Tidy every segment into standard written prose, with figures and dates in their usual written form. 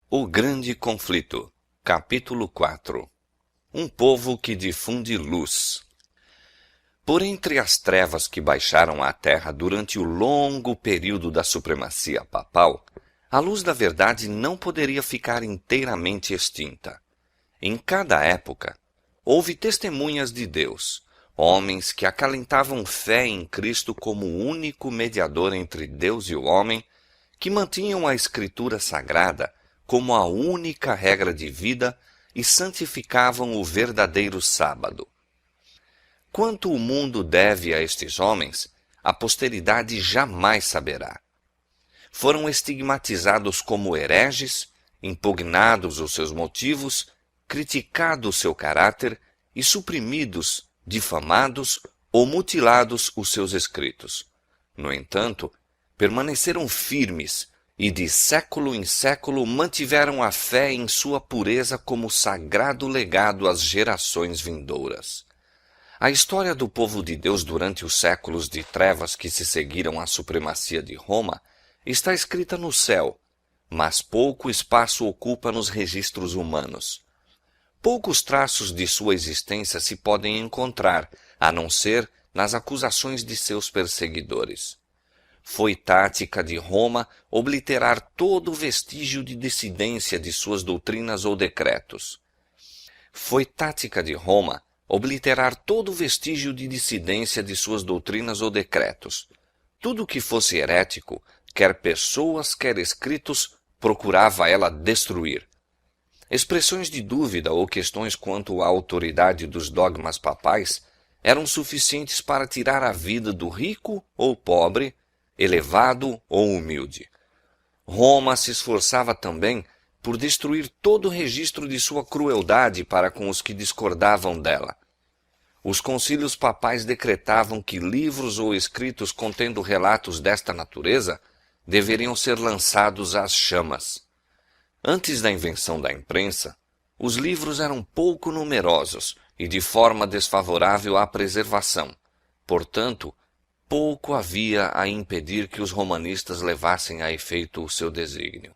O Grande Conflito, capítulo 4. Um povo que difunde luz. Por entre as trevas que baixaram à terra durante o longo período da supremacia papal, a luz da verdade não poderia ficar inteiramente extinta. Em cada época, houve testemunhas de Deus, homens que acalentavam fé em Cristo como o único mediador entre Deus e o homem, que mantinham a Escritura Sagrada como a única regra de vida e santificavam o verdadeiro sábado. Quanto o mundo deve a estes homens, a posteridade jamais saberá. Foram estigmatizados como hereges, impugnados os seus motivos, criticado o seu caráter e suprimidos, difamados ou mutilados os seus escritos. No entanto, permaneceram firmes e de século em século mantiveram a fé em sua pureza como sagrado legado às gerações vindouras. A história do povo de Deus durante os séculos de trevas que se seguiram à supremacia de Roma está escrita no céu, mas pouco espaço ocupa nos registros humanos. Poucos traços de sua existência se podem encontrar, a não ser nas acusações de seus perseguidores. Foi tática de Roma obliterar todo vestígio de dissidência de suas doutrinas ou decretos. Foi tática de Roma obliterar todo vestígio de dissidência de suas doutrinas ou decretos. Tudo que fosse herético, quer pessoas, quer escritos, procurava ela destruir. Expressões de dúvida ou questões quanto à autoridade dos dogmas papais eram suficientes para tirar a vida do rico ou pobre, elevado ou humilde. Roma se esforçava também por destruir todo registro de sua crueldade para com os que discordavam dela. Os concílios papais decretavam que livros ou escritos contendo relatos desta natureza deveriam ser lançados às chamas. Antes da invenção da imprensa, os livros eram pouco numerosos e de forma desfavorável à preservação. Portanto, pouco havia a impedir que os romanistas levassem a efeito o seu desígnio.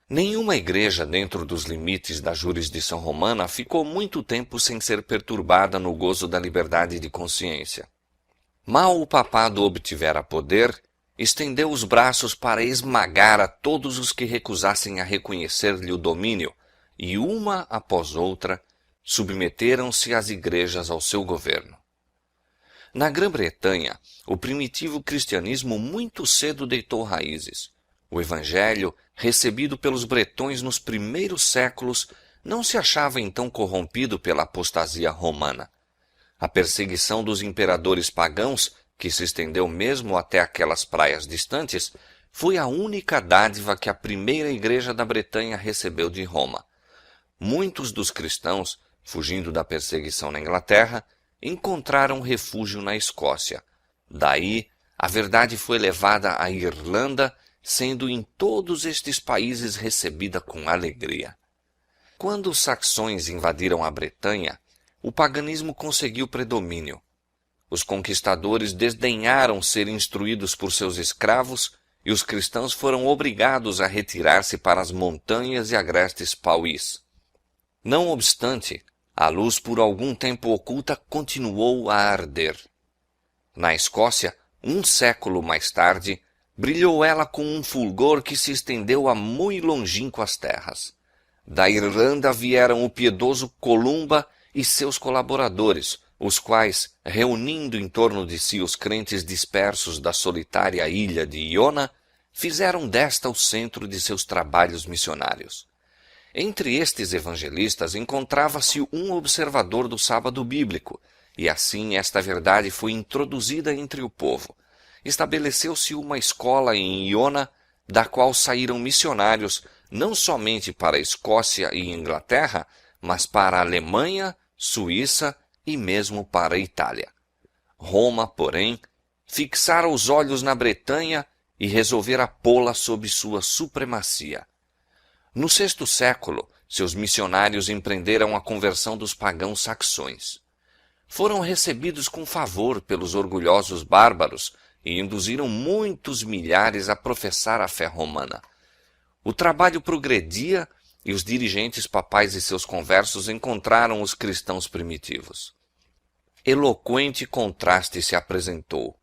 Nenhuma igreja dentro dos limites da jurisdição romana ficou muito tempo sem ser perturbada no gozo da liberdade de consciência. Mal o papado obtivera poder, estendeu os braços para esmagar a todos os que recusassem a reconhecer-lhe o domínio, e uma após outra submeteram-se as igrejas ao seu governo. Na Grã-Bretanha, o primitivo cristianismo muito cedo deitou raízes. O evangelho, recebido pelos bretões nos primeiros séculos, não se achava então corrompido pela apostasia romana. A perseguição dos imperadores pagãos, que se estendeu mesmo até aquelas praias distantes, foi a única dádiva que a primeira igreja da Bretanha recebeu de Roma. Muitos dos cristãos, fugindo da perseguição na Inglaterra, encontraram refúgio na Escócia. Daí, a verdade foi levada à Irlanda, sendo em todos estes países recebida com alegria. Quando os saxões invadiram a Bretanha, o paganismo conseguiu predomínio. Os conquistadores desdenharam ser instruídos por seus escravos e os cristãos foram obrigados a retirar-se para as montanhas e agrestes pauís. Não obstante, a luz por algum tempo oculta continuou a arder. Na Escócia, um século mais tarde, brilhou ela com um fulgor que se estendeu a muito longínquas terras. Da Irlanda vieram o piedoso Columba e seus colaboradores, os quais, reunindo em torno de si os crentes dispersos da solitária ilha de Iona, fizeram desta o centro de seus trabalhos missionários. Entre estes evangelistas encontrava-se um observador do sábado bíblico, e assim esta verdade foi introduzida entre o povo. Estabeleceu-se uma escola em Iona, da qual saíram missionários não somente para a Escócia e Inglaterra, mas para a Alemanha, Suíça e mesmo para a Itália. Roma, porém, fixara os olhos na Bretanha e resolvera pô-la sob sua supremacia. No VI século, seus missionários empreenderam a conversão dos pagãos saxões. Foram recebidos com favor pelos orgulhosos bárbaros e induziram muitos milhares a professar a fé romana. O trabalho progredia e os dirigentes papais e seus conversos encontraram os cristãos primitivos. Eloquente contraste se apresentou.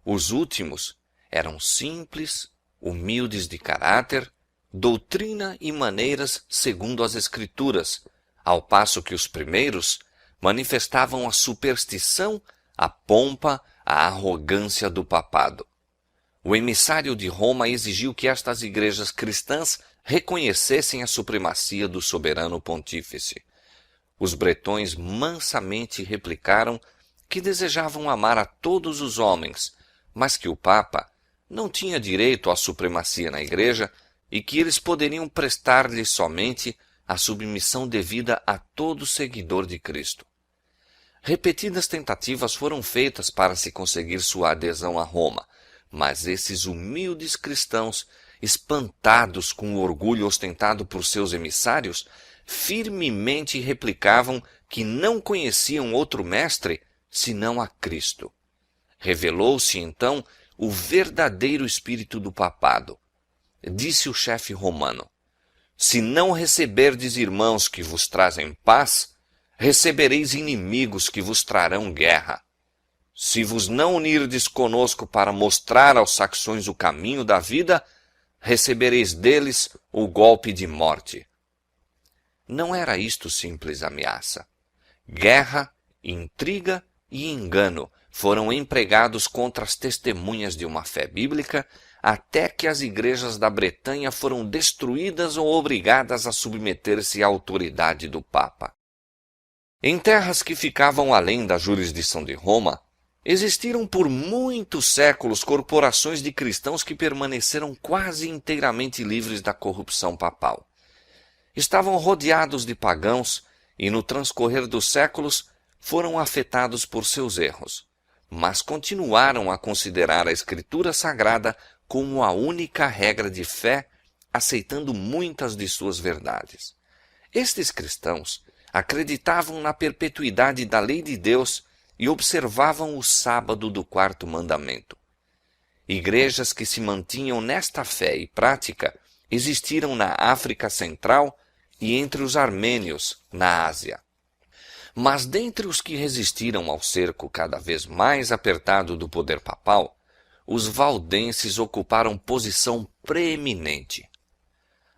Os últimos eram simples, humildes de caráter, doutrina e maneiras segundo as Escrituras, ao passo que os primeiros manifestavam a superstição, a pompa, a arrogância do papado. O emissário de Roma exigiu que estas igrejas cristãs reconhecessem a supremacia do soberano pontífice. Os bretões mansamente replicaram que desejavam amar a todos os homens, mas que o Papa não tinha direito à supremacia na igreja e que eles poderiam prestar-lhe somente a submissão devida a todo seguidor de Cristo. Repetidas tentativas foram feitas para se conseguir sua adesão a Roma, mas esses humildes cristãos, espantados com o orgulho ostentado por seus emissários, firmemente replicavam que não conheciam outro mestre senão a Cristo. Revelou-se então o verdadeiro espírito do papado. Disse o chefe romano: se não receberdes irmãos que vos trazem paz, recebereis inimigos que vos trarão guerra. Se vos não unirdes conosco para mostrar aos saxões o caminho da vida, recebereis deles o golpe de morte. Não era isto simples ameaça. Guerra, intriga e engano foram empregados contra as testemunhas de uma fé bíblica, até que as igrejas da Bretanha foram destruídas ou obrigadas a submeter-se à autoridade do Papa. Em terras que ficavam além da jurisdição de Roma, existiram por muitos séculos corporações de cristãos que permaneceram quase inteiramente livres da corrupção papal. Estavam rodeados de pagãos e, no transcorrer dos séculos, foram afetados por seus erros, mas continuaram a considerar a Escritura Sagrada como a única regra de fé, aceitando muitas de suas verdades. Estes cristãos acreditavam na perpetuidade da lei de Deus e observavam o sábado do quarto mandamento. Igrejas que se mantinham nesta fé e prática existiram na África Central e entre os armênios, na Ásia. Mas dentre os que resistiram ao cerco cada vez mais apertado do poder papal, os valdenses ocuparam posição preeminente.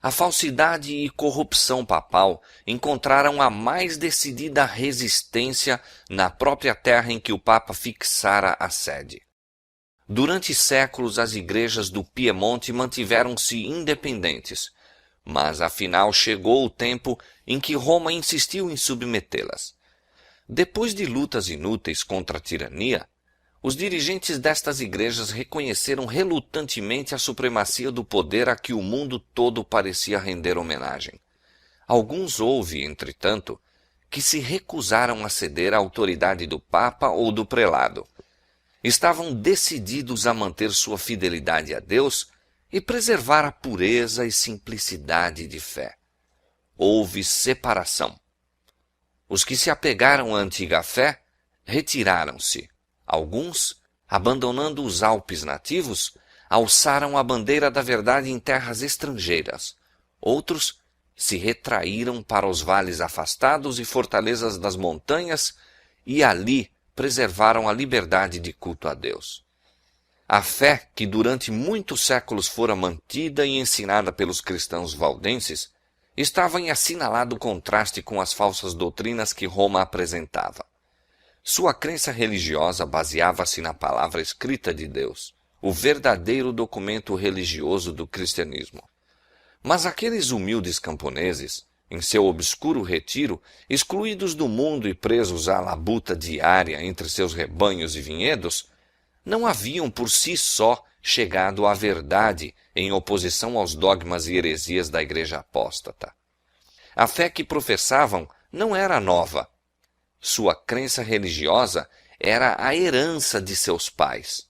A falsidade e corrupção papal encontraram a mais decidida resistência na própria terra em que o Papa fixara a sede. Durante séculos, as igrejas do Piemonte mantiveram-se independentes, mas afinal chegou o tempo em que Roma insistiu em submetê-las. Depois de lutas inúteis contra a tirania, os dirigentes destas igrejas reconheceram relutantemente a supremacia do poder a que o mundo todo parecia render homenagem. Alguns houve, entretanto, que se recusaram a ceder à autoridade do Papa ou do prelado. Estavam decididos a manter sua fidelidade a Deus e preservar a pureza e simplicidade de fé. Houve separação. Os que se apegaram à antiga fé retiraram-se. Alguns, abandonando os Alpes nativos, alçaram a bandeira da verdade em terras estrangeiras. Outros se retraíram para os vales afastados e fortalezas das montanhas e ali preservaram a liberdade de culto a Deus. A fé que durante muitos séculos fora mantida e ensinada pelos cristãos valdenses estava em assinalado contraste com as falsas doutrinas que Roma apresentava. Sua crença religiosa baseava-se na palavra escrita de Deus, o verdadeiro documento religioso do cristianismo. Mas aqueles humildes camponeses, em seu obscuro retiro, excluídos do mundo e presos à labuta diária entre seus rebanhos e vinhedos, não haviam por si só chegado à verdade em oposição aos dogmas e heresias da igreja apóstata. A fé que professavam não era nova. Sua crença religiosa era a herança de seus pais.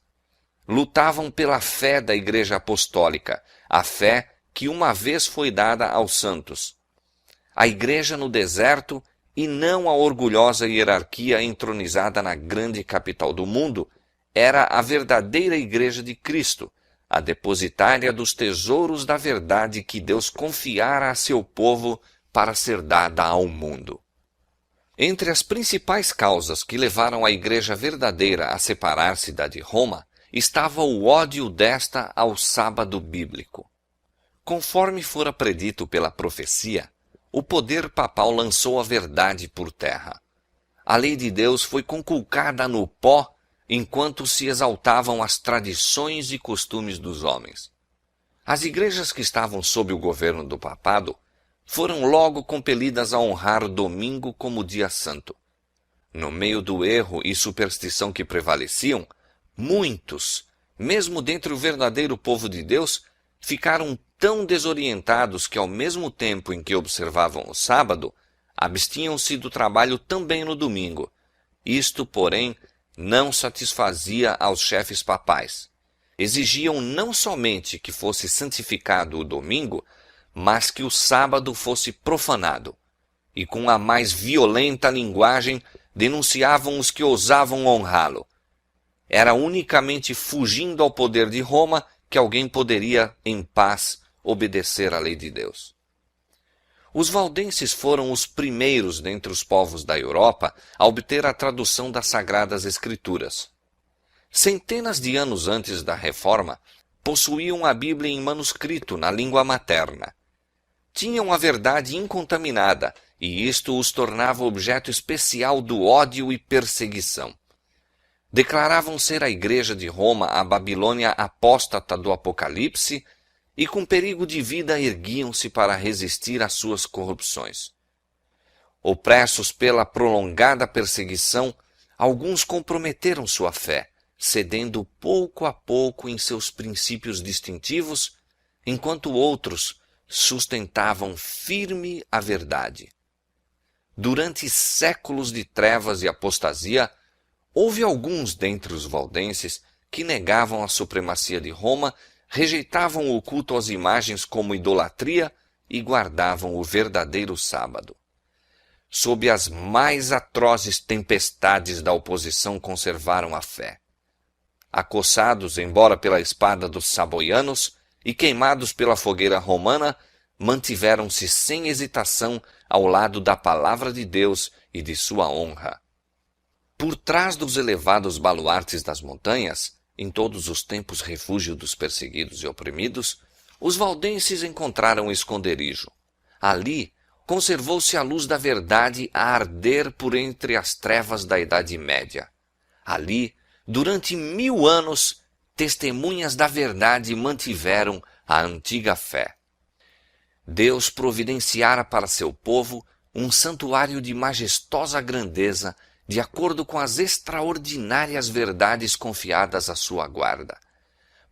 Lutavam pela fé da Igreja Apostólica, a fé que uma vez foi dada aos santos. A Igreja no deserto e não a orgulhosa hierarquia entronizada na grande capital do mundo era a verdadeira Igreja de Cristo, a depositária dos tesouros da verdade que Deus confiara a seu povo para ser dada ao mundo. Entre as principais causas que levaram a Igreja verdadeira a separar-se da de Roma, estava o ódio desta ao sábado bíblico. Conforme fora predito pela profecia, o poder papal lançou a verdade por terra. A lei de Deus foi conculcada no pó, enquanto se exaltavam as tradições e costumes dos homens. As igrejas que estavam sob o governo do papado foram logo compelidas a honrar o domingo como dia santo. No meio do erro e superstição que prevaleciam, muitos, mesmo dentre o verdadeiro povo de Deus, ficaram tão desorientados que, ao mesmo tempo em que observavam o sábado, abstinham-se do trabalho também no domingo. Isto, porém, não satisfazia aos chefes papais. Exigiam não somente que fosse santificado o domingo, mas que o sábado fosse profanado, e com a mais violenta linguagem denunciavam os que ousavam honrá-lo. Era unicamente fugindo ao poder de Roma que alguém poderia, em paz, obedecer à lei de Deus. Os valdenses foram os primeiros dentre os povos da Europa a obter a tradução das Sagradas Escrituras. Centenas de anos antes da Reforma, possuíam a Bíblia em manuscrito na língua materna. Tinham a verdade incontaminada, e isto os tornava objeto especial do ódio e perseguição. Declaravam ser a Igreja de Roma a Babilônia apóstata do Apocalipse, e com perigo de vida erguiam-se para resistir às suas corrupções. Opressos pela prolongada perseguição, alguns comprometeram sua fé, cedendo pouco a pouco em seus princípios distintivos, enquanto outros sustentavam firme a verdade. Durante séculos de trevas e apostasia, houve alguns dentre os valdenses que negavam a supremacia de Roma, rejeitavam o culto às imagens como idolatria e guardavam o verdadeiro sábado. Sob as mais atrozes tempestades da oposição conservaram a fé. Acossados, embora pela espada dos saboianos, e queimados pela fogueira romana, mantiveram-se sem hesitação ao lado da palavra de Deus e de sua honra. Por trás dos elevados baluartes das montanhas, em todos os tempos refúgio dos perseguidos e oprimidos, os valdenses encontraram esconderijo. Ali conservou-se a luz da verdade a arder por entre as trevas da Idade Média. Ali, durante 1000 anos, testemunhas da verdade mantiveram a antiga fé. Deus providenciara para seu povo um santuário de majestosa grandeza, de acordo com as extraordinárias verdades confiadas à sua guarda.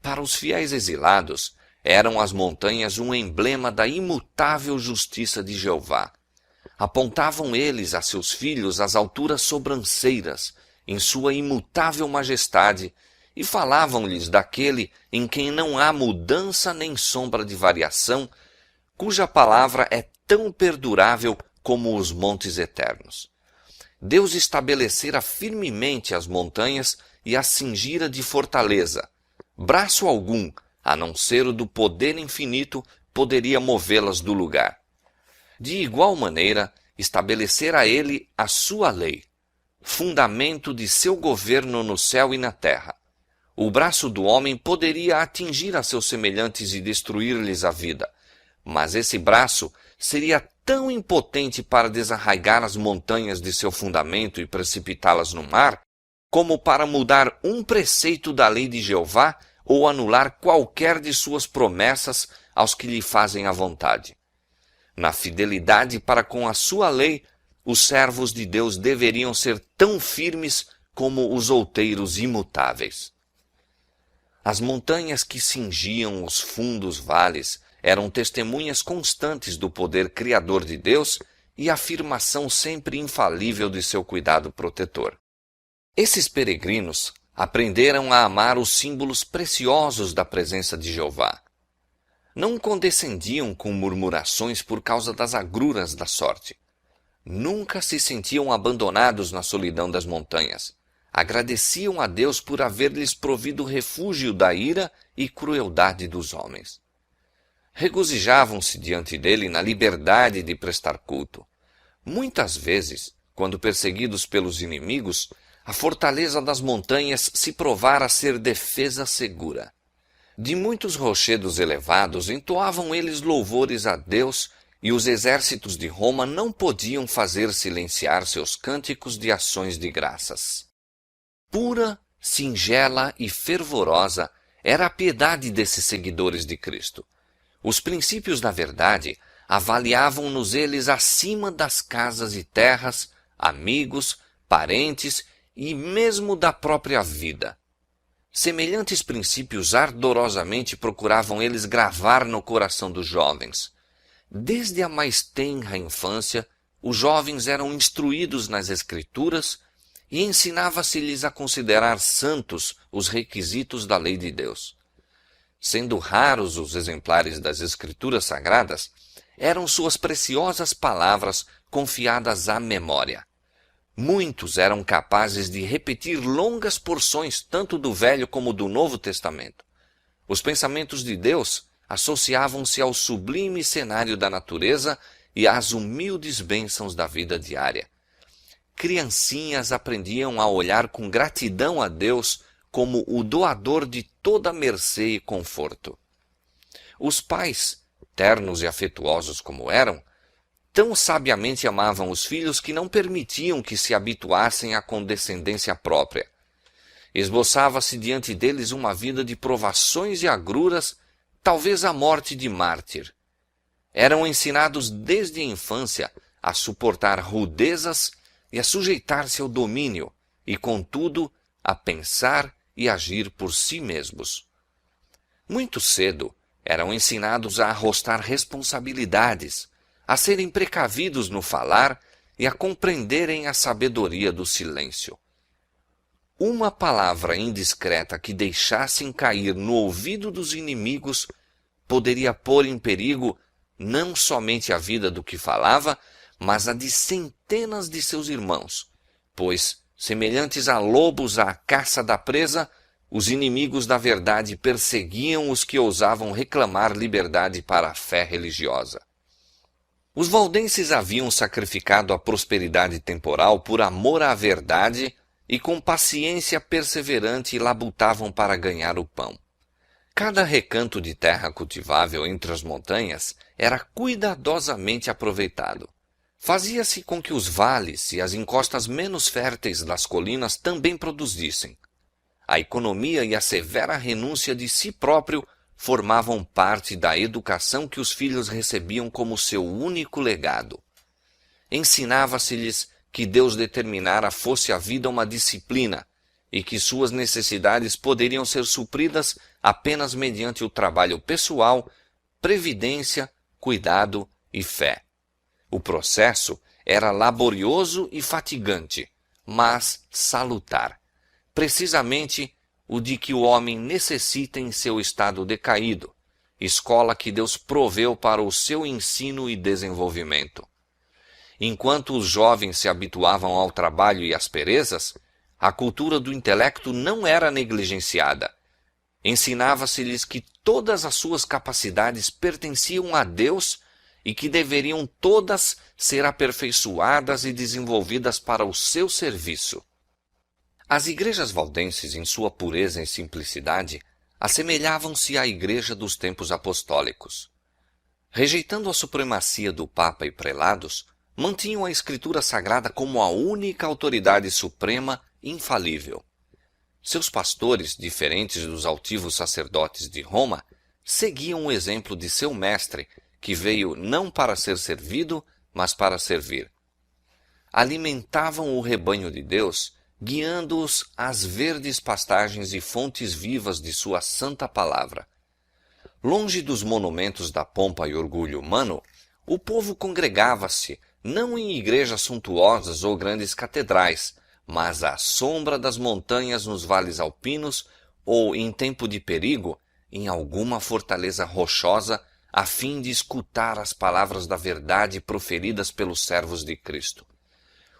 Para os fiéis exilados, eram as montanhas um emblema da imutável justiça de Jeová. Apontavam eles a seus filhos as alturas sobranceiras, em sua imutável majestade, e falavam-lhes daquele em quem não há mudança nem sombra de variação, cuja palavra é tão perdurável como os montes eternos. Deus estabelecera firmemente as montanhas e as cingira de fortaleza. Braço algum, a não ser o do poder infinito, poderia movê-las do lugar. De igual maneira, estabelecera ele a sua lei, fundamento de seu governo no céu e na terra. O braço do homem poderia atingir a seus semelhantes e destruir-lhes a vida, mas esse braço seria tão impotente para desarraigar as montanhas de seu fundamento e precipitá-las no mar, como para mudar um preceito da lei de Jeová ou anular qualquer de suas promessas aos que lhe fazem a vontade. Na fidelidade para com a sua lei, os servos de Deus deveriam ser tão firmes como os outeiros imutáveis. As montanhas que cingiam os fundos vales eram testemunhas constantes do poder criador de Deus e afirmação sempre infalível de seu cuidado protetor. Esses peregrinos aprenderam a amar os símbolos preciosos da presença de Jeová. Não condescendiam com murmurações por causa das agruras da sorte. Nunca se sentiam abandonados na solidão das montanhas. agradeciam a Deus por haver-lhes provido refúgio da ira e crueldade dos homens. Regozijavam-se diante dele na liberdade de prestar culto. Muitas vezes, quando perseguidos pelos inimigos, a fortaleza das montanhas se provara ser defesa segura. De muitos rochedos elevados entoavam eles louvores a Deus, e os exércitos de Roma não podiam fazer silenciar seus cânticos de ações de graças. Pura, singela e fervorosa era a piedade desses seguidores de Cristo. Os princípios da verdade avaliavam-nos eles acima das casas e terras, amigos, parentes e mesmo da própria vida. Semelhantes princípios ardorosamente procuravam eles gravar no coração dos jovens. Desde a mais tenra infância, os jovens eram instruídos nas Escrituras e ensinava-se-lhes a considerar santos os requisitos da lei de Deus. Sendo raros os exemplares das Escrituras Sagradas, eram suas preciosas palavras confiadas à memória. Muitos eram capazes de repetir longas porções tanto do Velho como do Novo Testamento. Os pensamentos de Deus associavam-se ao sublime cenário da natureza e às humildes bênçãos da vida diária. Criancinhas aprendiam a olhar com gratidão a Deus como o doador de toda mercê e conforto. Os pais, ternos e afetuosos como eram, tão sabiamente amavam os filhos que não permitiam que se habituassem à condescendência própria. Esboçava-se diante deles uma vida de provações e agruras, talvez a morte de mártir. Eram ensinados desde a infância a suportar rudezas e a sujeitar-se ao domínio, e, contudo, a pensar e agir por si mesmos. Muito cedo eram ensinados a arrostar responsabilidades, a serem precavidos no falar e a compreenderem a sabedoria do silêncio. Uma palavra indiscreta que deixassem cair no ouvido dos inimigos poderia pôr em perigo não somente a vida do que falava, mas a de centenas de seus irmãos, pois, semelhantes a lobos à caça da presa, os inimigos da verdade perseguiam os que ousavam reclamar liberdade para a fé religiosa. Os valdenses haviam sacrificado a prosperidade temporal por amor à verdade e com paciência perseverante labutavam para ganhar o pão. Cada recanto de terra cultivável entre as montanhas era cuidadosamente aproveitado. Fazia-se com que os vales e as encostas menos férteis das colinas também produzissem. A economia e a severa renúncia de si próprio formavam parte da educação que os filhos recebiam como seu único legado. Ensinava-se-lhes que Deus determinara fosse a vida uma disciplina e que suas necessidades poderiam ser supridas apenas mediante o trabalho pessoal, previdência, cuidado e fé. O processo era laborioso e fatigante, mas salutar. Precisamente o de que o homem necessita em seu estado decaído, escola que Deus proveu para o seu ensino e desenvolvimento. Enquanto os jovens se habituavam ao trabalho e às perezas, a cultura do intelecto não era negligenciada. Ensinava-se-lhes que todas as suas capacidades pertenciam a Deus e que deveriam todas ser aperfeiçoadas e desenvolvidas para o seu serviço. As igrejas valdenses, em sua pureza e simplicidade, assemelhavam-se à igreja dos tempos apostólicos. Rejeitando a supremacia do Papa e prelados, mantinham a Escritura Sagrada como a única autoridade suprema infalível. Seus pastores, diferentes dos altivos sacerdotes de Roma, seguiam o exemplo de seu mestre, que veio não para ser servido, mas para servir. Alimentavam o rebanho de Deus, guiando-os às verdes pastagens e fontes vivas de sua santa palavra. Longe dos monumentos da pompa e orgulho humano, o povo congregava-se, não em igrejas suntuosas ou grandes catedrais, mas à sombra das montanhas nos vales alpinos ou, em tempo de perigo, em alguma fortaleza rochosa, a fim de escutar as palavras da verdade proferidas pelos servos de Cristo.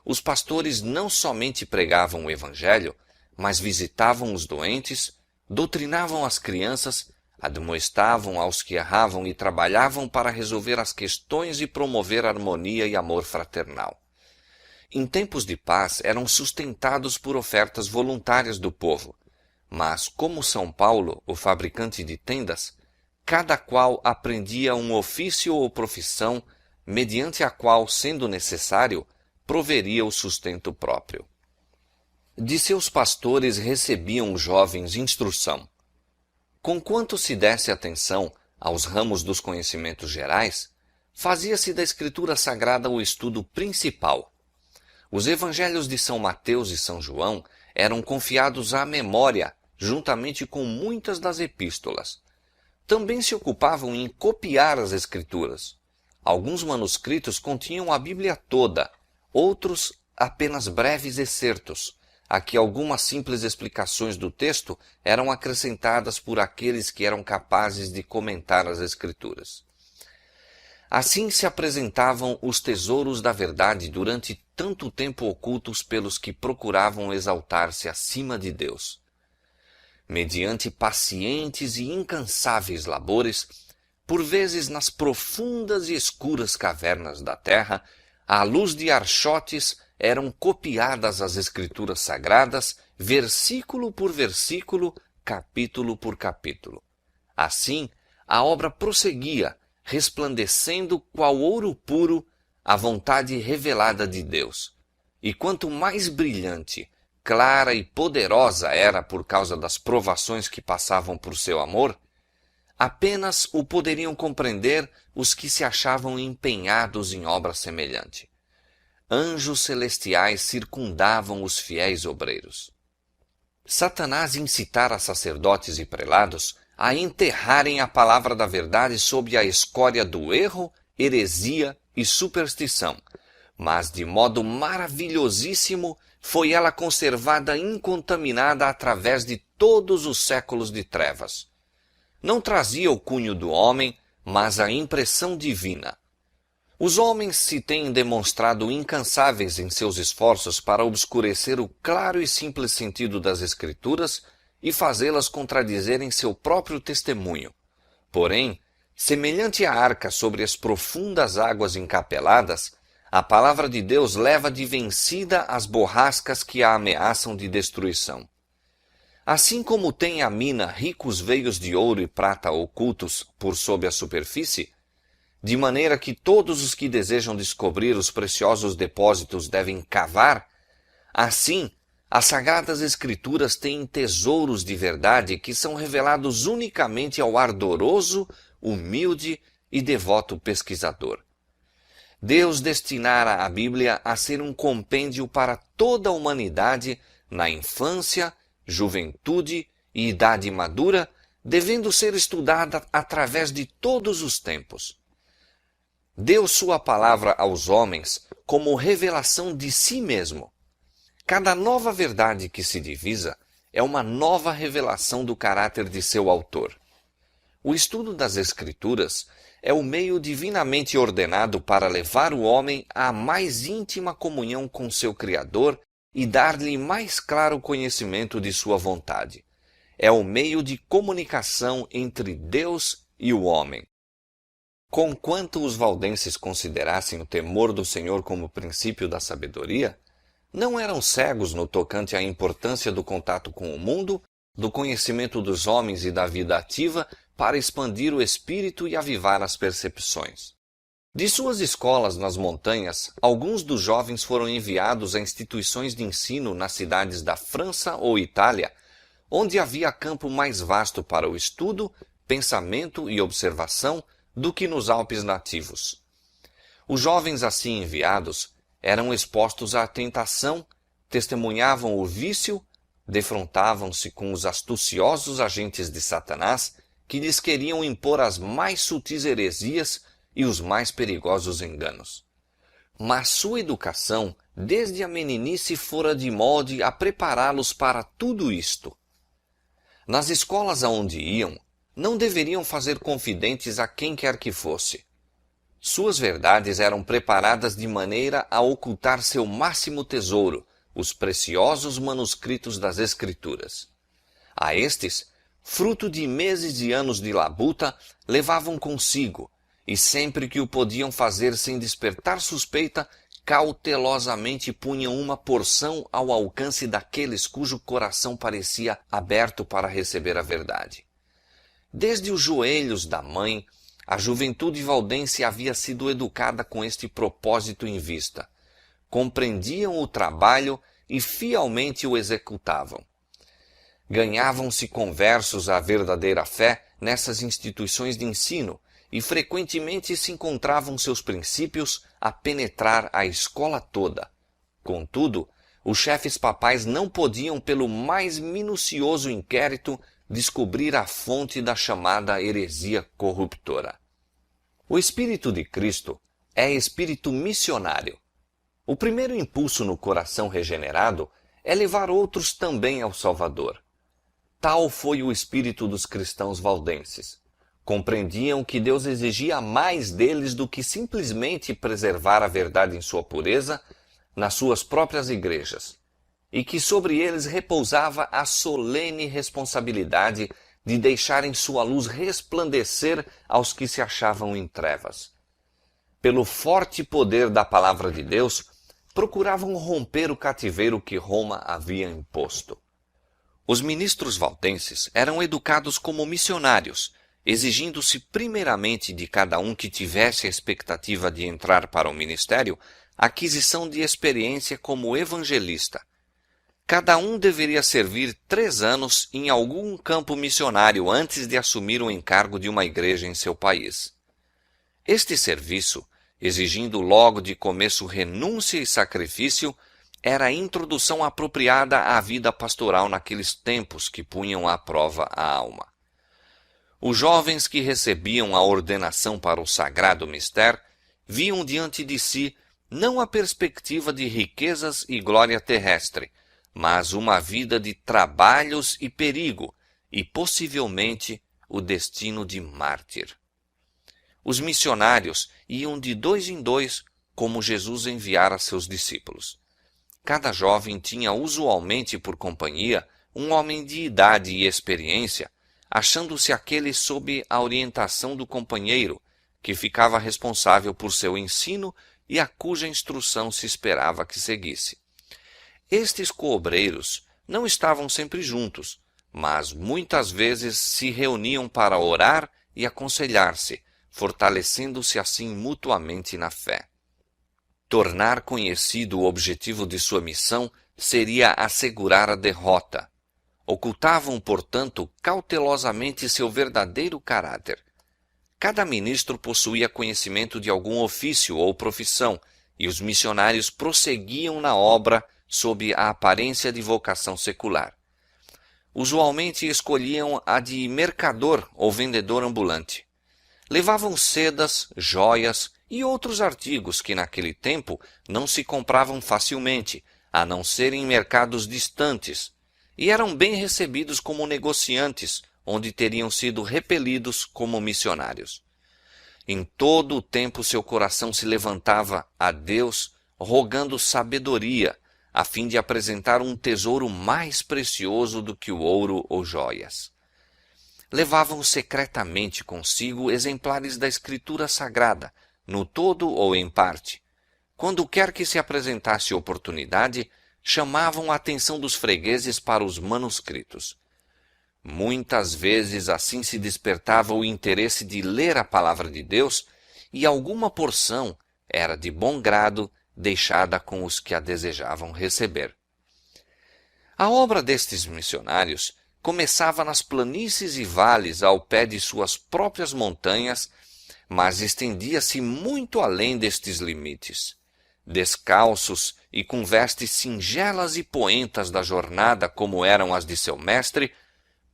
os pastores não somente pregavam o Evangelho, mas visitavam os doentes, doutrinavam as crianças, admoestavam aos que erravam e trabalhavam para resolver as questões e promover harmonia e amor fraternal. Em tempos de paz, eram sustentados por ofertas voluntárias do povo, mas, como São Paulo, o fabricante de tendas, cada qual aprendia um ofício ou profissão, mediante a qual, sendo necessário, proveria o sustento próprio. De seus pastores recebiam os jovens instrução. Conquanto se desse atenção aos ramos dos conhecimentos gerais, fazia-se da Escritura Sagrada o estudo principal. Os evangelhos de São Mateus e São João eram confiados à memória, juntamente com muitas das epístolas. Também se ocupavam em copiar as Escrituras. Alguns manuscritos continham a Bíblia toda, outros apenas breves excertos, a que algumas simples explicações do texto eram acrescentadas por aqueles que eram capazes de comentar as Escrituras. Assim se apresentavam os tesouros da verdade durante tanto tempo ocultos pelos que procuravam exaltar-se acima de Deus. Mediante pacientes e incansáveis labores, por vezes nas profundas e escuras cavernas da terra, à luz de archotes eram copiadas as Escrituras Sagradas, versículo por versículo, capítulo por capítulo. Assim, a obra prosseguia, resplandecendo qual ouro puro a vontade revelada de Deus. E quanto mais brilhante, clara e poderosa era por causa das provações que passavam por seu amor, apenas o poderiam compreender os que se achavam empenhados em obra semelhante. Anjos celestiais circundavam os fiéis obreiros. Satanás incitara sacerdotes e prelados a enterrarem a palavra da verdade sob a escória do erro, heresia e superstição, mas de modo maravilhosíssimo foi ela conservada incontaminada através de todos os séculos de trevas. Não trazia o cunho do homem, mas a impressão divina. Os homens se têm demonstrado incansáveis em seus esforços para obscurecer o claro e simples sentido das Escrituras e fazê-las contradizerem seu próprio testemunho. Porém, semelhante à arca sobre as profundas águas encapeladas, a palavra de Deus leva de vencida as borrascas que a ameaçam de destruição. Assim como tem a mina ricos veios de ouro e prata ocultos por sob a superfície, de maneira que todos os que desejam descobrir os preciosos depósitos devem cavar, assim, as Sagradas Escrituras têm tesouros de verdade que são revelados unicamente ao ardoroso, humilde e devoto pesquisador. Deus destinara a Bíblia a ser um compêndio para toda a humanidade na infância, juventude e idade madura, devendo ser estudada através de todos os tempos. Deu sua palavra aos homens como revelação de si mesmo. Cada nova verdade que se divisa é uma nova revelação do caráter de seu autor. O estudo das Escrituras é o meio divinamente ordenado para levar o homem à mais íntima comunhão com seu Criador e dar-lhe mais claro conhecimento de sua vontade. É o meio de comunicação entre Deus e o homem. Conquanto os valdenses considerassem o temor do Senhor como princípio da sabedoria, não eram cegos no tocante à importância do contato com o mundo, do conhecimento dos homens e da vida ativa para expandir o espírito e avivar as percepções. De suas escolas nas montanhas, alguns dos jovens foram enviados a instituições de ensino nas cidades da França ou Itália, onde havia campo mais vasto para o estudo, pensamento e observação do que nos Alpes nativos. Os jovens assim enviados eram expostos à tentação, testemunhavam o vício, defrontavam-se com os astuciosos agentes de Satanás que lhes queriam impor as mais sutis heresias e os mais perigosos enganos. Mas sua educação, desde a meninice, fora de molde a prepará-los para tudo isto. Nas escolas aonde iam, não deveriam fazer confidentes a quem quer que fosse. Suas verdades eram preparadas de maneira a ocultar seu máximo tesouro, os preciosos manuscritos das Escrituras. A estes, fruto de meses e anos de labuta, levavam consigo, e sempre que o podiam fazer sem despertar suspeita, cautelosamente punham uma porção ao alcance daqueles cujo coração parecia aberto para receber a verdade. Desde os joelhos da mãe, a juventude valdense havia sido educada com este propósito em vista. Compreendiam o trabalho e fielmente o executavam. Ganhavam-se conversos à verdadeira fé nessas instituições de ensino, e frequentemente se encontravam seus princípios a penetrar a escola toda. Contudo, os chefes papais não podiam, pelo mais minucioso inquérito, descobrir a fonte da chamada heresia corruptora. O Espírito de Cristo é espírito missionário. O primeiro impulso no coração regenerado é levar outros também ao Salvador. Tal foi o espírito dos cristãos valdenses. Compreendiam que Deus exigia mais deles do que simplesmente preservar a verdade em sua pureza nas suas próprias igrejas, e que sobre eles repousava a solene responsabilidade de deixarem sua luz resplandecer aos que se achavam em trevas. Pelo forte poder da palavra de Deus, procuravam romper o cativeiro que Roma havia imposto. Os ministros valdenses eram educados como missionários, exigindo-se primeiramente de cada um que tivesse a expectativa de entrar para o ministério, aquisição de experiência como evangelista. Cada um deveria servir 3 anos em algum campo missionário antes de assumir o encargo de uma igreja em seu país. Este serviço, exigindo logo de começo renúncia e sacrifício, era a introdução apropriada à vida pastoral naqueles tempos que punham à prova a alma. Os jovens que recebiam a ordenação para o sagrado mistério viam diante de si não a perspectiva de riquezas e glória terrestre, mas uma vida de trabalhos e perigo, e possivelmente o destino de mártir. Os missionários iam de 2 em 2, como Jesus enviara seus discípulos. Cada jovem tinha usualmente por companhia um homem de idade e experiência, achando-se aquele sob a orientação do companheiro, que ficava responsável por seu ensino e a cuja instrução se esperava que seguisse. Estes coobreiros não estavam sempre juntos, mas muitas vezes se reuniam para orar e aconselhar-se, fortalecendo-se assim mutuamente na fé. Tornar conhecido o objetivo de sua missão seria assegurar a derrota. Ocultavam, portanto, cautelosamente seu verdadeiro caráter. Cada ministro possuía conhecimento de algum ofício ou profissão, e os missionários prosseguiam na obra sob a aparência de vocação secular. Usualmente escolhiam a de mercador ou vendedor ambulante. Levavam sedas, joias e outros artigos que naquele tempo não se compravam facilmente, a não ser em mercados distantes, e eram bem recebidos como negociantes, onde teriam sido repelidos como missionários. Em todo o tempo seu coração se levantava a Deus, rogando sabedoria, a fim de apresentar um tesouro mais precioso do que o ouro ou joias. Levavam secretamente consigo exemplares da Escritura Sagrada, no todo ou em parte. Quando quer que se apresentasse oportunidade, chamavam a atenção dos fregueses para os manuscritos. Muitas vezes assim se despertava o interesse de ler a palavra de Deus, e alguma porção era de bom grado deixada com os que a desejavam receber. A obra destes missionários começava nas planícies e vales ao pé de suas próprias montanhas, mas estendia-se muito além destes limites. Descalços e com vestes singelas e poentas da jornada como eram as de seu mestre,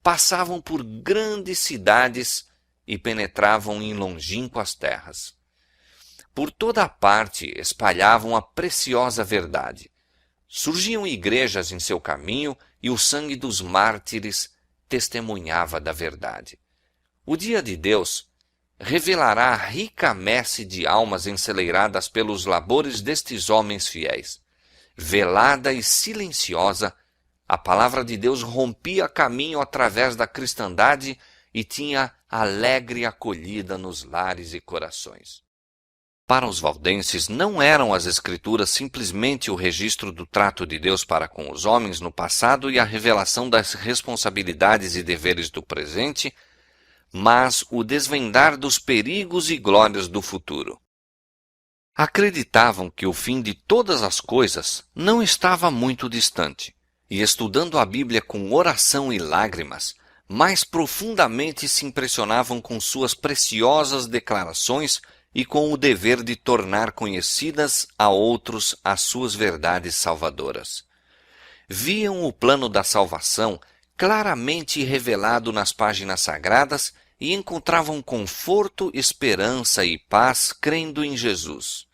passavam por grandes cidades e penetravam em longínquas terras. Por toda a parte espalhavam a preciosa verdade. Surgiam igrejas em seu caminho e o sangue dos mártires testemunhava da verdade. O dia de Deus revelará a rica messe de almas encereiradas pelos labores destes homens fiéis. Velada e silenciosa, a palavra de Deus rompia caminho através da cristandade e tinha alegre acolhida nos lares e corações. Para os valdenses, não eram as Escrituras simplesmente o registro do trato de Deus para com os homens no passado e a revelação das responsabilidades e deveres do presente, mas o desvendar dos perigos e glórias do futuro. Acreditavam que o fim de todas as coisas não estava muito distante, e estudando a Bíblia com oração e lágrimas, mais profundamente se impressionavam com suas preciosas declarações e com o dever de tornar conhecidas a outros as suas verdades salvadoras. Viam o plano da salvação claramente revelado nas páginas sagradas e encontravam conforto, esperança e paz crendo em Jesus.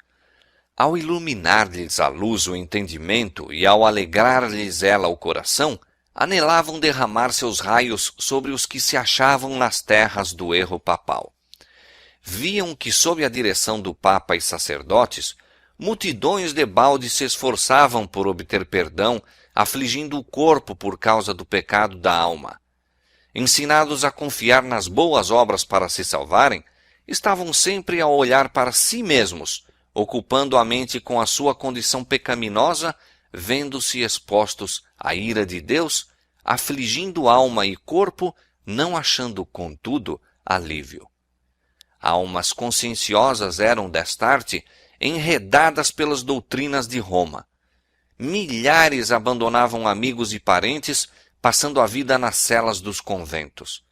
Ao iluminar-lhes a luz o entendimento e ao alegrar-lhes ela o coração, anelavam derramar seus raios sobre os que se achavam nas terras do erro papal. Viam que, sob a direção do Papa e sacerdotes, multidões debalde se esforçavam por obter perdão, afligindo o corpo por causa do pecado da alma. Ensinados a confiar nas boas obras para se salvarem, estavam sempre a olhar para si mesmos, ocupando a mente com a sua condição pecaminosa, vendo-se expostos à ira de Deus, afligindo alma e corpo, não achando, contudo, alívio. Almas conscienciosas eram, desta arte, enredadas pelas doutrinas de Roma. Milhares abandonavam amigos e parentes, passando a vida nas celas dos conventos.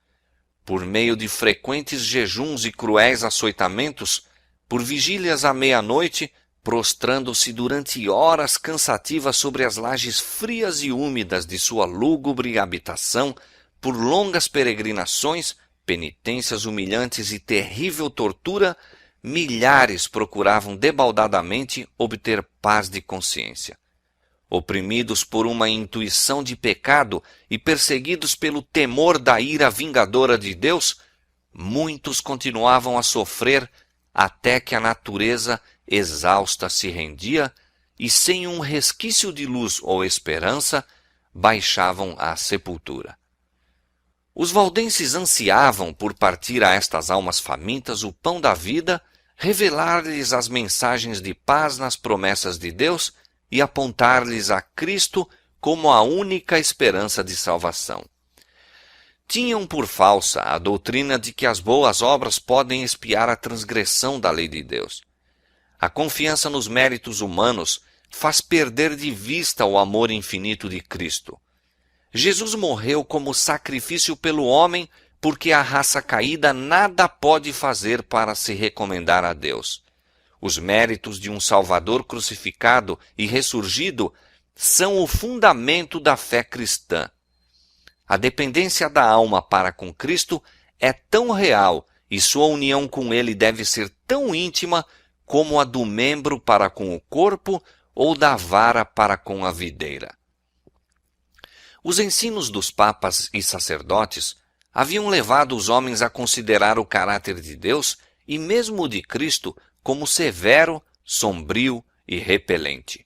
Por meio de frequentes jejuns e cruéis açoitamentos, por vigílias à meia-noite, prostrando-se durante horas cansativas sobre as lajes frias e úmidas de sua lúgubre habitação, por longas peregrinações, penitências humilhantes e terrível tortura, milhares procuravam debaldadamente obter paz de consciência. Oprimidos por uma intuição de pecado e perseguidos pelo temor da ira vingadora de Deus, muitos continuavam a sofrer até que a natureza exausta se rendia e, sem um resquício de luz ou esperança, baixavam à sepultura. Os valdenses ansiavam por partir a estas almas famintas o pão da vida, revelar-lhes as mensagens de paz nas promessas de Deus e apontar-lhes a Cristo como a única esperança de salvação. Tinham por falsa a doutrina de que as boas obras podem expiar a transgressão da lei de Deus. A confiança nos méritos humanos faz perder de vista o amor infinito de Cristo. Jesus morreu como sacrifício pelo homem porque a raça caída nada pode fazer para se recomendar a Deus. Os méritos de um Salvador crucificado e ressurgido são o fundamento da fé cristã. A dependência da alma para com Cristo é tão real e sua união com Ele deve ser tão íntima como a do membro para com o corpo ou da vara para com a videira. Os ensinos dos papas e sacerdotes haviam levado os homens a considerar o caráter de Deus e mesmo de Cristo como severo, sombrio e repelente.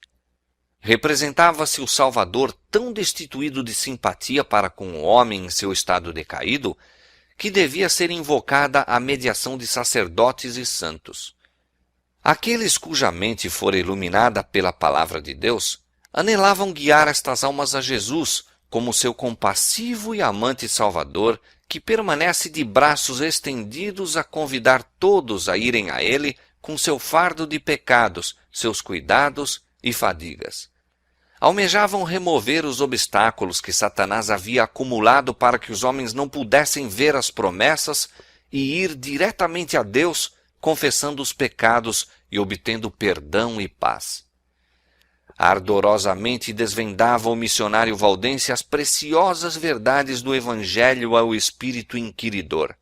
Representava-se o Salvador tão destituído de simpatia para com o homem em seu estado decaído, que devia ser invocada a mediação de sacerdotes e santos. Aqueles cuja mente fora iluminada pela palavra de Deus, anelavam guiar estas almas a Jesus, como seu compassivo e amante Salvador, que permanece de braços estendidos a convidar todos a irem a Ele com seu fardo de pecados, seus cuidados e fadigas. Almejavam remover os obstáculos que Satanás havia acumulado para que os homens não pudessem ver as promessas e ir diretamente a Deus, confessando os pecados e obtendo perdão e paz. Ardorosamente desvendava o missionário valdense as preciosas verdades do Evangelho ao espírito inquiridor.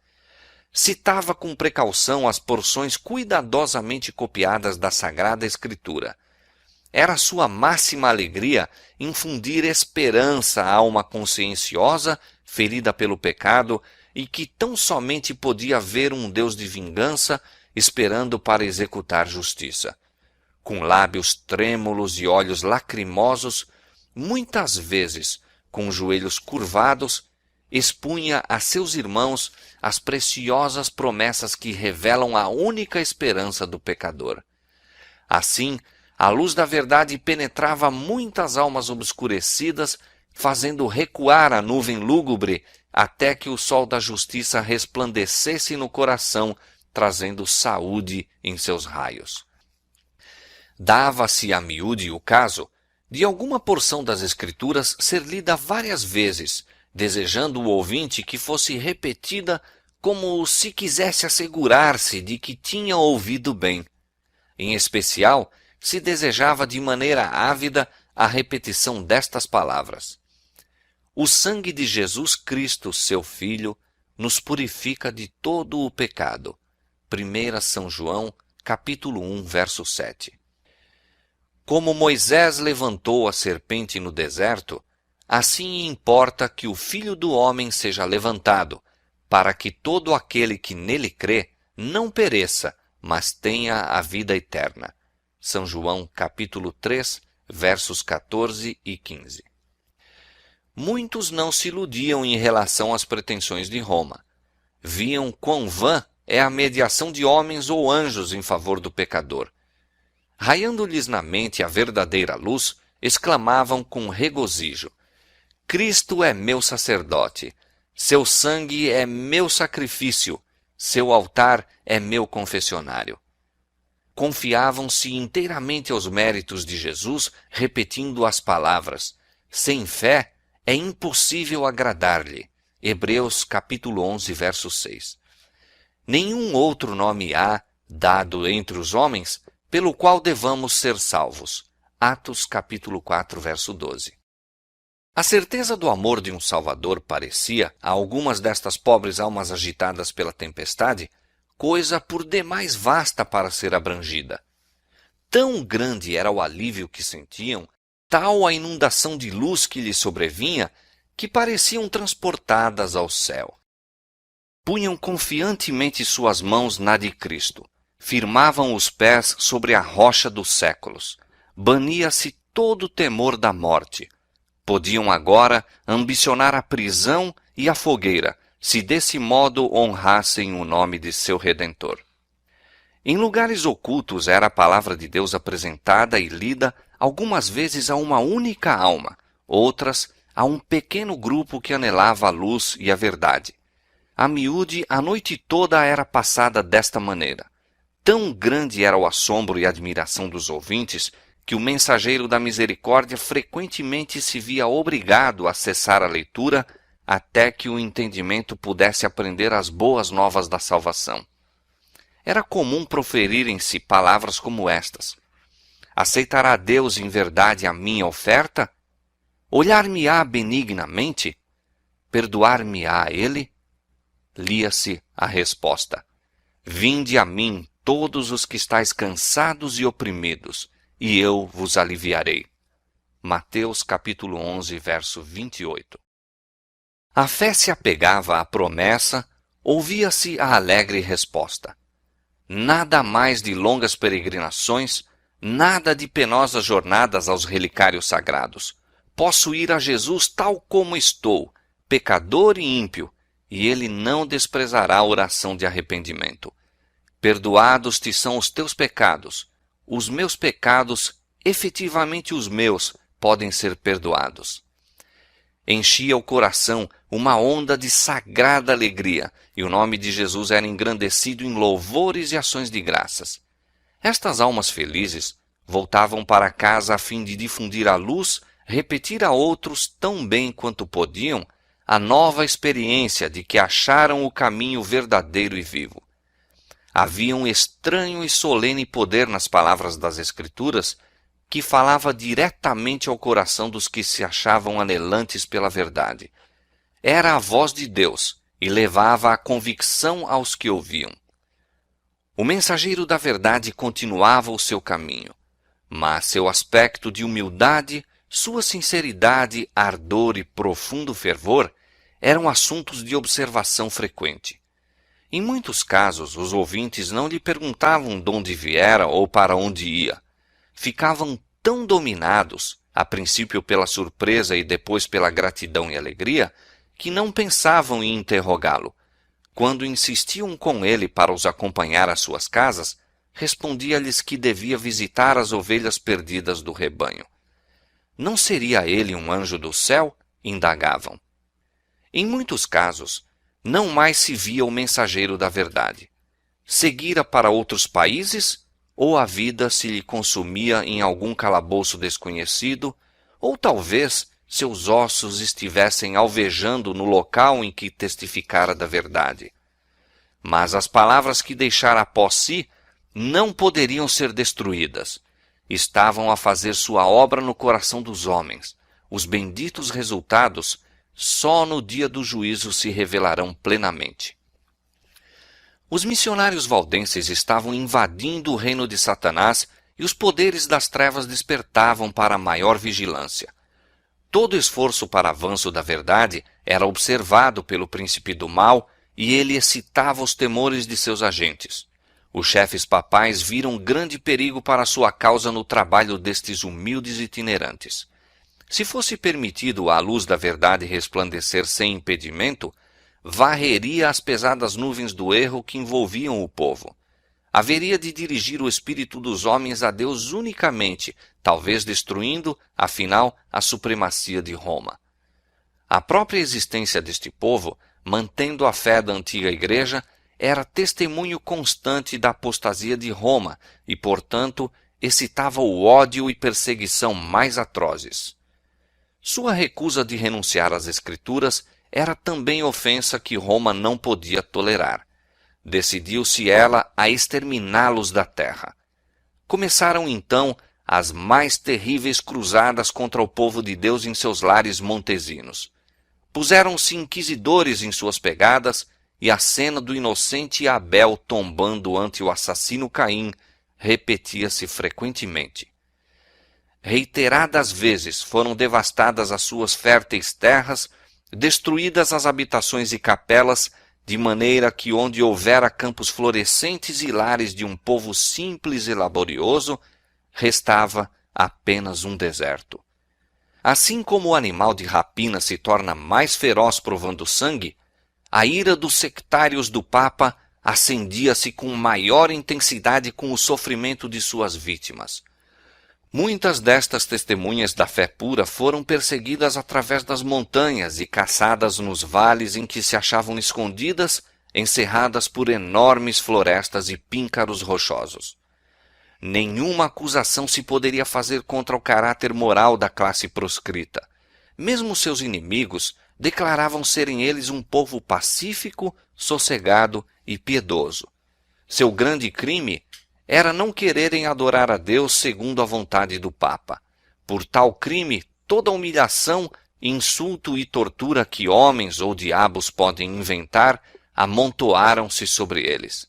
Citava com precaução as porções cuidadosamente copiadas da Sagrada Escritura. Era sua máxima alegria infundir esperança à alma conscienciosa, ferida pelo pecado, e que tão somente podia ver um Deus de vingança esperando para executar justiça. Com lábios trêmulos e olhos lacrimosos, muitas vezes, com os joelhos curvados, expunha a seus irmãos as preciosas promessas que revelam a única esperança do pecador. Assim, a luz da verdade penetrava muitas almas obscurecidas, fazendo recuar a nuvem lúgubre até que o sol da justiça resplandecesse no coração, trazendo saúde em seus raios. Dava-se a miúde o caso de alguma porção das Escrituras ser lida várias vezes, desejando o ouvinte que fosse repetida como se quisesse assegurar-se de que tinha ouvido bem. Em especial, se desejava de maneira ávida a repetição destas palavras: o sangue de Jesus Cristo, seu Filho, nos purifica de todo o pecado. 1 São João, capítulo 1, verso 7. Como Moisés levantou a serpente no deserto, assim importa que o Filho do Homem seja levantado, para que todo aquele que nele crê não pereça, mas tenha a vida eterna. São João, capítulo 3, versos 14 e 15. Muitos não se iludiam em relação às pretensões de Roma. Viam quão vã é a mediação de homens ou anjos em favor do pecador. Raiando-lhes na mente a verdadeira luz, exclamavam com regozijo: Cristo é meu sacerdote, seu sangue é meu sacrifício, seu altar é meu confessionário. Confiavam-se inteiramente aos méritos de Jesus, repetindo as palavras: sem fé é impossível agradar-lhe. Hebreus capítulo 11, verso 6. Nenhum outro nome há, dado entre os homens, pelo qual devamos ser salvos. Atos capítulo 4, verso 12. A certeza do amor de um Salvador parecia, a algumas destas pobres almas agitadas pela tempestade, coisa por demais vasta para ser abrangida. Tão grande era o alívio que sentiam, tal a inundação de luz que lhes sobrevinha, que pareciam transportadas ao céu. Punham confiantemente suas mãos na de Cristo, firmavam os pés sobre a rocha dos séculos, bania-se todo o temor da morte. Podiam agora ambicionar a prisão e a fogueira, se desse modo honrassem o nome de seu Redentor. Em lugares ocultos era a palavra de Deus apresentada e lida algumas vezes a uma única alma, outras a um pequeno grupo que anelava a luz e a verdade. A miúde a noite toda era passada desta maneira. Tão grande era o assombro e admiração dos ouvintes que o mensageiro da misericórdia frequentemente se via obrigado a cessar a leitura até que o entendimento pudesse aprender as boas novas da salvação. Era comum proferirem-se palavras como estas: aceitará Deus em verdade a minha oferta? Olhar-me-á benignamente? Perdoar-me-á Ele? Lia-se a resposta: vinde a mim todos os que estáis cansados e oprimidos, e eu vos aliviarei. Mateus capítulo 11, verso 28. A fé se apegava à promessa, ouvia-se a alegre resposta. Nada mais de longas peregrinações, nada de penosas jornadas aos relicários sagrados. Posso ir a Jesus tal como estou, pecador e ímpio, e Ele não desprezará a oração de arrependimento. Perdoados te são os teus pecados. Os meus pecados, efetivamente os meus, podem ser perdoados. Enchia o coração uma onda de sagrada alegria, e o nome de Jesus era engrandecido em louvores e ações de graças. Estas almas felizes voltavam para casa a fim de difundir a luz, repetir a outros tão bem quanto podiam a nova experiência de que acharam o caminho verdadeiro e vivo. Havia um estranho e solene poder nas palavras das Escrituras que falava diretamente ao coração dos que se achavam anelantes pela verdade. Era a voz de Deus e levava a convicção aos que ouviam. O mensageiro da verdade continuava o seu caminho, mas seu aspecto de humildade, sua sinceridade, ardor e profundo fervor eram assuntos de observação frequente. Em muitos casos, os ouvintes não lhe perguntavam de onde viera ou para onde ia. Ficavam tão dominados, a princípio pela surpresa e depois pela gratidão e alegria, que não pensavam em interrogá-lo. Quando insistiam com ele para os acompanhar às suas casas, respondia-lhes que devia visitar as ovelhas perdidas do rebanho. Não seria ele um anjo do céu? Indagavam. Em muitos casos, não mais se via o mensageiro da verdade. Seguira para outros países, ou a vida se lhe consumia em algum calabouço desconhecido, ou talvez seus ossos estivessem alvejando no local em que testificara da verdade. Mas as palavras que deixara após si não poderiam ser destruídas. Estavam a fazer sua obra no coração dos homens. Os benditos resultados só no dia do juízo se revelarão plenamente. Os missionários valdenses estavam invadindo o reino de Satanás e os poderes das trevas despertavam para maior vigilância. Todo esforço para avanço da verdade era observado pelo príncipe do mal e ele excitava os temores de seus agentes. Os chefes papais viram grande perigo para sua causa no trabalho destes humildes itinerantes. Se fosse permitido à luz da verdade resplandecer sem impedimento, varreria as pesadas nuvens do erro que envolviam o povo. Haveria de dirigir o espírito dos homens a Deus unicamente, talvez destruindo, afinal, a supremacia de Roma. A própria existência deste povo, mantendo a fé da antiga igreja, era testemunho constante da apostasia de Roma e, portanto, excitava o ódio e perseguição mais atrozes. Sua recusa de renunciar às Escrituras era também ofensa que Roma não podia tolerar. Decidiu-se ela a exterminá-los da terra. Começaram então as mais terríveis cruzadas contra o povo de Deus em seus lares montesinos. Puseram-se inquisidores em suas pegadas e a cena do inocente Abel tombando ante o assassino Caim repetia-se frequentemente. Reiteradas vezes foram devastadas as suas férteis terras, destruídas as habitações e capelas, de maneira que onde houvera campos florescentes e lares de um povo simples e laborioso, restava apenas um deserto. Assim como o animal de rapina se torna mais feroz provando sangue, a ira dos sectários do Papa acendia-se com maior intensidade com o sofrimento de suas vítimas. Muitas destas testemunhas da fé pura foram perseguidas através das montanhas e caçadas nos vales em que se achavam escondidas, encerradas por enormes florestas e píncaros rochosos. Nenhuma acusação se poderia fazer contra o caráter moral da classe proscrita. Mesmo seus inimigos declaravam serem eles um povo pacífico, sossegado e piedoso. Seu grande crime era não quererem adorar a Deus segundo a vontade do Papa. Por tal crime, toda humilhação, insulto e tortura que homens ou diabos podem inventar, amontoaram-se sobre eles.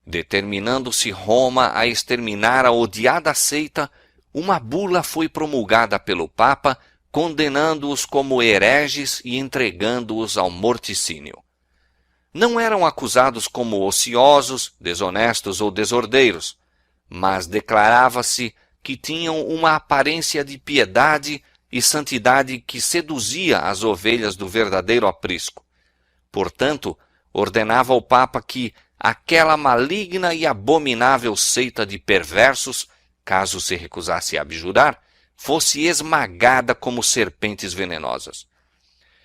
Determinando-se Roma a exterminar a odiada seita, uma bula foi promulgada pelo Papa, condenando-os como hereges e entregando-os ao morticínio. Não eram acusados como ociosos, desonestos ou desordeiros, mas declarava-se que tinham uma aparência de piedade e santidade que seduzia as ovelhas do verdadeiro aprisco. Portanto, ordenava ao Papa que aquela maligna e abominável seita de perversos, caso se recusasse a abjurar, fosse esmagada como serpentes venenosas.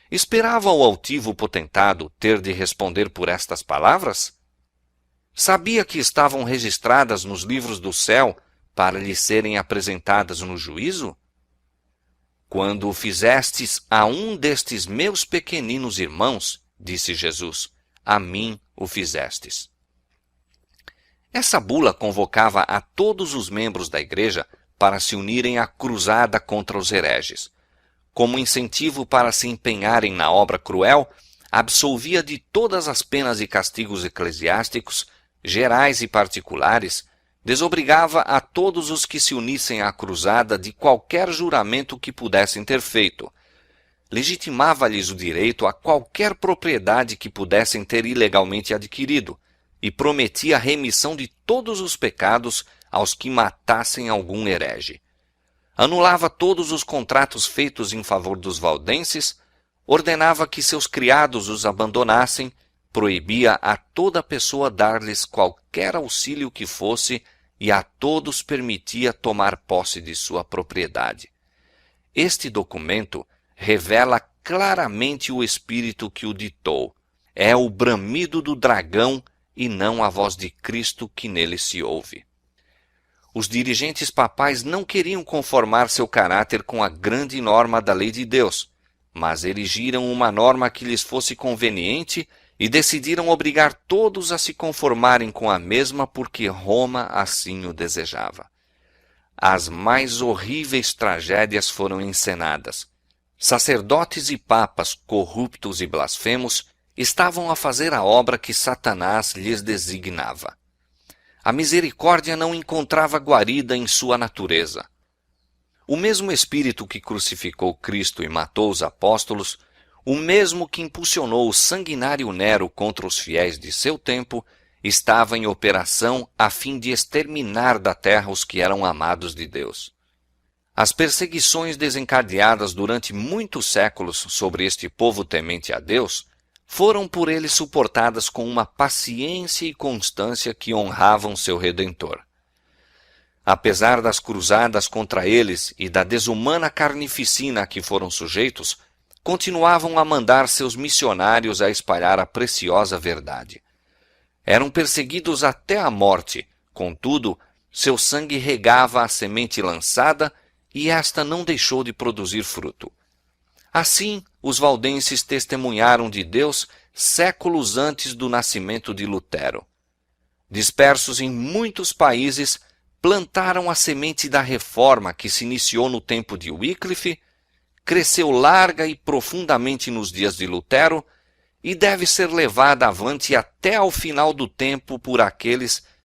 Esperava o altivo potentado ter de responder por estas palavras? Sabia que estavam registradas nos livros do céu para lhe serem apresentadas no juízo? Quando o fizestes a um destes meus pequeninos irmãos, disse Jesus, a mim o fizestes. Essa bula convocava a todos os membros da igreja para se unirem à cruzada contra os hereges. Como incentivo para se empenharem na obra cruel, absolvia de todas as penas e castigos eclesiásticos, gerais e particulares, desobrigava a todos os que se unissem à cruzada de qualquer juramento que pudessem ter feito. legitimava-lhes o direito a qualquer propriedade que pudessem ter ilegalmente adquirido e prometia a remissão de todos os pecados aos que matassem algum herege. Anulava todos os contratos feitos em favor dos valdenses, ordenava que seus criados os abandonassem, proibia a toda pessoa dar-lhes qualquer auxílio que fosse e a todos permitia tomar posse de sua propriedade. Este documento revela claramente o espírito que o ditou. É o bramido do dragão e não a voz de Cristo que nele se ouve. Os dirigentes papais não queriam conformar seu caráter com a grande norma da lei de Deus, mas erigiram uma norma que lhes fosse conveniente e decidiram obrigar todos a se conformarem com a mesma porque Roma assim o desejava. As mais horríveis tragédias foram encenadas. Sacerdotes e papas corruptos e blasfemos estavam a fazer a obra que Satanás lhes designava. A misericórdia não encontrava guarida em sua natureza. O mesmo Espírito que crucificou Cristo e matou os apóstolos, o mesmo que impulsionou o sanguinário Nero contra os fiéis de seu tempo, estava em operação a fim de exterminar da terra os que eram amados de Deus. As perseguições desencadeadas durante muitos séculos sobre este povo temente a Deus foram por ele suportadas com uma paciência e constância que honravam seu Redentor. Apesar das cruzadas contra eles e da desumana carnificina a que foram sujeitos, continuavam a mandar seus missionários a espalhar a preciosa verdade. Eram perseguidos até a morte, contudo, seu sangue regava a semente lançada e esta não deixou de produzir fruto. Assim, os valdenses testemunharam de Deus séculos antes do nascimento de Lutero. Dispersos em muitos países, plantaram a semente da reforma que se iniciou no tempo de Wycliffe, cresceu larga e profundamente nos dias de Lutero e deve ser levada avante até ao final do tempo por aqueles